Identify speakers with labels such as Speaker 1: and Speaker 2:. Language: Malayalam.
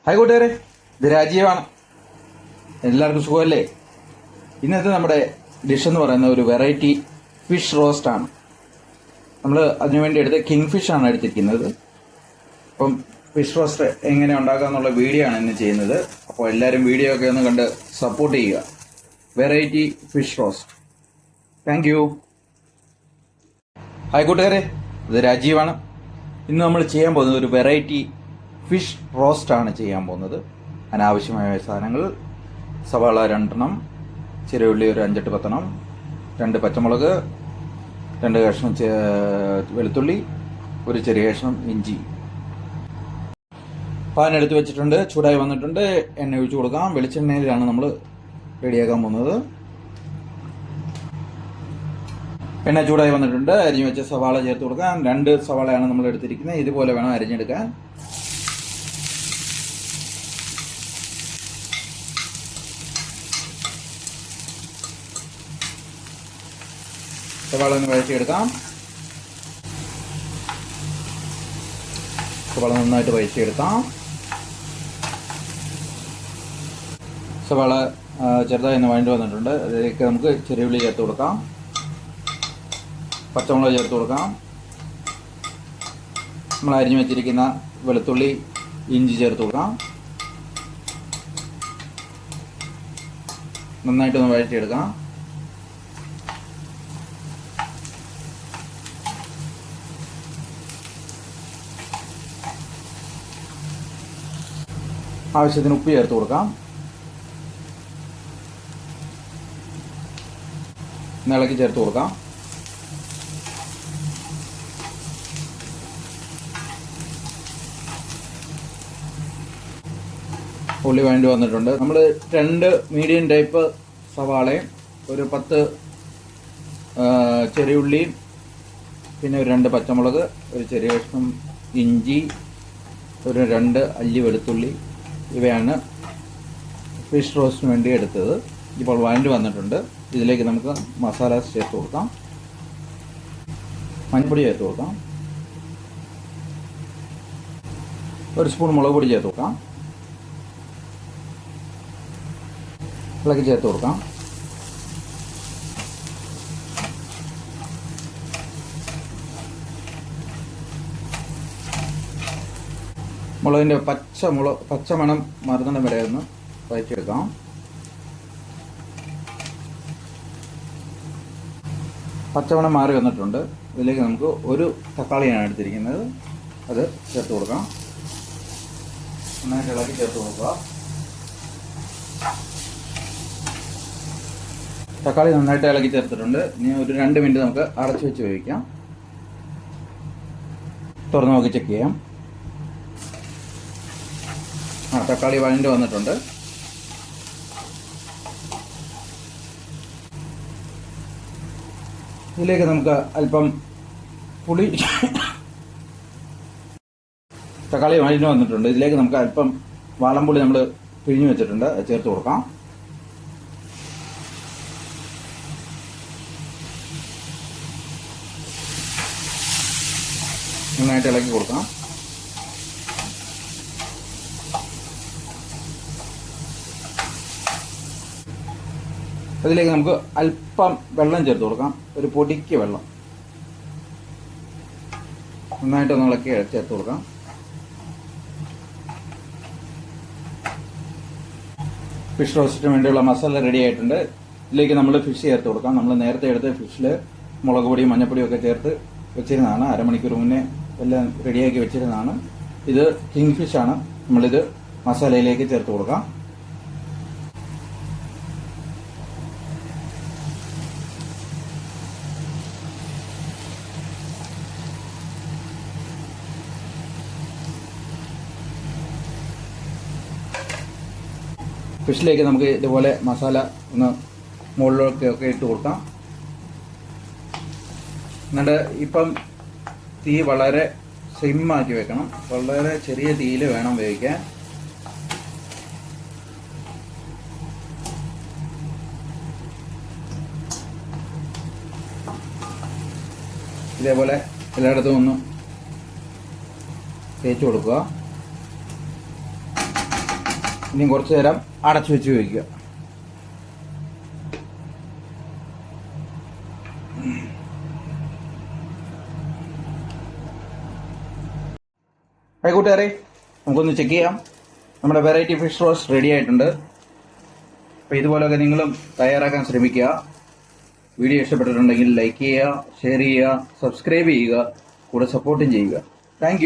Speaker 1: ഹായ് കൂട്ടുകാരെ, ഇത് രാജീവാണ്. എല്ലാവർക്കും സുഖമല്ലേ? ഇന്നത്തെ നമ്മുടെ ഡിഷ് എന്ന് പറയുന്ന ഒരു വെറൈറ്റി ഫിഷ് റോസ്റ്റ് ആണ്. നമ്മൾ അതിനുവേണ്ടി എടുത്ത് കിങ് ഫിഷ് ആണ് എടുത്തിരിക്കുന്നത്. അപ്പം ഫിഷ് റോസ്റ്റ് എങ്ങനെ ഉണ്ടാക്കുക എന്നുള്ള വീഡിയോ ആണ് ഇന്ന് ചെയ്യുന്നത്. അപ്പോൾ എല്ലാവരും വീഡിയോ ഒക്കെ ഒന്ന് കണ്ട് സപ്പോർട്ട് ചെയ്യുക. Variety fish roast. Thank you. Hi കൂട്ടുകാരെ, ഇത് രാജീവാണ്. ഇന്ന് നമ്മൾ ചെയ്യാൻ പോകുന്നത് ഒരു വെറൈറ്റി ഫിഷ് റോസ്റ്റാണ് ചെയ്യാൻ പോകുന്നത്. അനാവശ്യമായ സാധനങ്ങൾ: സവാള 2 എണ്ണം, ചെറിയുള്ളി ഒരു 5-10 എണ്ണം, 2 പച്ചമുളക്, 2 കഷ്ണം വെളുത്തുള്ളി, ഒരു ചെറിയ കഷ്ണം ഇഞ്ചി. പാൻ എടുത്ത് വെച്ചിട്ടുണ്ട്, ചൂടായി വന്നിട്ടുണ്ട്. എണ്ണ ഒഴിച്ചു കൊടുക്കാം. വെളിച്ചെണ്ണയിലാണ് നമ്മൾ റെഡിയാക്കാൻ പോകുന്നത്. എണ്ണ ചൂടായി വന്നിട്ടുണ്ട്. അരിഞ്ഞു വെച്ച സവാള ചേർത്ത് കൊടുക്കാം. 2 സവാളയാണ് നമ്മൾ എടുത്തിരിക്കുന്നത്. ഇതുപോലെ വേണം അരിഞ്ഞെടുക്കാൻ. സവാള ഒന്ന് വഴറ്റിയെടുക്കാം. സവാള നന്നായിട്ട് വഴറ്റിയെടുക്കാം. സവാള ചെറുതായി ഒന്ന് വഴണ്ടി വന്നിട്ടുണ്ട്. അതിലേക്ക് നമുക്ക് ചെറിയുള്ളി ചേർത്ത് കൊടുക്കാം. പച്ചമുളക് ചേർത്ത് കൊടുക്കാം. നമ്മൾ അരിഞ്ഞു വെച്ചിരിക്കുന്ന വെളുത്തുള്ളി, ഇഞ്ചി ചേർത്ത് കൊടുക്കാം. നന്നായിട്ടൊന്ന് വഴറ്റിയെടുക്കാം. ആവശ്യത്തിന് ഉപ്പ് ചേർത്ത് കൊടുക്കാം. ഇളക്കി ചേർത്ത് കൊടുക്കാം. ഉള്ളി വേണ്ടി വന്നിട്ടുണ്ട്. നമ്മൾ 2 മീഡിയം ടൈപ്പ് സവാളയും ഒരു 10 ചെറിയുള്ളിയും പിന്നെ ഒരു 2 പച്ചമുളക്, ഒരു ചെറിയ കഷ്ണം ഇഞ്ചി, ഒരു 2 അല്ലി വെളുത്തുള്ളി, ഇവയാണ് ഫിഷ് റോസ്റ്റിന് വേണ്ടി എടുത്തത്. ഇപ്പോൾ വഴണ്ടി വന്നിട്ടുണ്ട്. ഇതിലേക്ക് നമുക്ക് മസാലാസ് ചേർത്ത് കൊടുക്കാം. മഞ്ഞൾപ്പൊടി ചേർത്ത് കൊടുക്കാം. ഒരു സ്പൂൺ മുളക് പൊടി ചേർത്ത് കൊടുക്കാം. ഇളക്കി ചേർത്ത് കൊടുക്കാം. മുളകിൻ്റെ പച്ചമണം മറുന്നിടം വരെ ഒന്ന് വഴറ്റിയെടുക്കാം. പച്ചമണം മാറി വന്നിട്ടുണ്ട്. ഇതിലേക്ക് നമുക്ക് ഒരു തക്കാളിയാണ് എടുത്തിരിക്കുന്നത്. അത് ചേർത്ത് കൊടുക്കാം. നന്നായിട്ട് ഇളക്കി ചേർത്ത് കൊടുക്കുക. തക്കാളി നന്നായിട്ട് ഇളക്കി ചേർത്തിട്ടുണ്ട്. ഇനി ഒരു 2 മിനിറ്റ് നമുക്ക് അടച്ചു വെച്ച് വേവിക്കാം. തുറന്ന് നോക്കി ചെക്ക് ചെയ്യാം. തക്കാളി വഴണ്ടി വന്നിട്ടുണ്ട്. ഇതിലേക്ക് നമുക്ക് അല്പം പുളി, തക്കാളി വഴണ്ടി വന്നിട്ടുണ്ട്. ഇതിലേക്ക് നമുക്ക് അല്പം വാളംപുളി നമ്മൾ പിഴിഞ്ഞു വെച്ചിട്ടുണ്ട്, അത് ചേർത്ത് കൊടുക്കാം. നന്നായിട്ട് ഇളക്കി കൊടുക്കാം. അതിലേക്ക് നമുക്ക് അല്പം വെള്ളം ചേർത്ത് കൊടുക്കാം. ഒരു പൊടിക്ക് വെള്ളം നന്നായിട്ടൊന്ന് ഇളക്കി ചേർത്ത് കൊടുക്കാം. ഫിഷ് റോസ്റ്റിന് വേണ്ടിയുള്ള മസാല റെഡി ആയിട്ടുണ്ട്. ഇതിലേക്ക് നമ്മൾ ഫിഷ് ചേർത്ത് കൊടുക്കാം. നമ്മൾ നേരത്തെ എടുത്ത ഫിഷിൽ മുളക് പൊടിയും മഞ്ഞൾപ്പൊടിയും ഒക്കെ ചേർത്ത് വെച്ചിരുന്നതാണ്. അരമണിക്കൂർ മുന്നേ എല്ലാം റെഡിയാക്കി വെച്ചിരുന്നതാണ്. ഇത് കിങ് ഫിഷാണ്. നമ്മളിത് മസാലയിലേക്ക് ചേർത്ത് കൊടുക്കാം. ഫിഷിലേക്ക് നമുക്ക് ഇതുപോലെ മസാല ഒന്ന് മുകളിലൊക്കെ ഇട്ട് കൊടുക്കാം. എന്നിട്ട് ഇപ്പം തീ വളരെ സിമ്മാക്കി വെക്കണം. വളരെ ചെറിയ തീയിൽ വേണം വേവിക്കാൻ. ഇതേപോലെ എല്ലായിടത്തും ഒന്ന് തേച്ച് കൊടുക്കുക. ഇനി കുറച്ച് നേരം അടച്ചു വെച്ച് വയ്ക്കുക. ഹായ് കൂട്ടുകാരെ, നമുക്കൊന്ന് ചെക്ക് ചെയ്യാം. നമ്മുടെ വെറൈറ്റി ഫിഷ് റോസ്റ്റ് റെഡി ആയിട്ടുണ്ട്. അപ്പോൾ ഇതുപോലെയൊക്കെ നിങ്ങളും തയ്യാറാക്കാൻ ശ്രമിക്കുക. വീഡിയോ ഇഷ്ടപ്പെട്ടിട്ടുണ്ടെങ്കിൽ ലൈക്ക് ചെയ്യുക, ഷെയർ ചെയ്യുക, സബ്സ്ക്രൈബ് ചെയ്യുക, കൂടെ സപ്പോർട്ടും ചെയ്യുക. താങ്ക്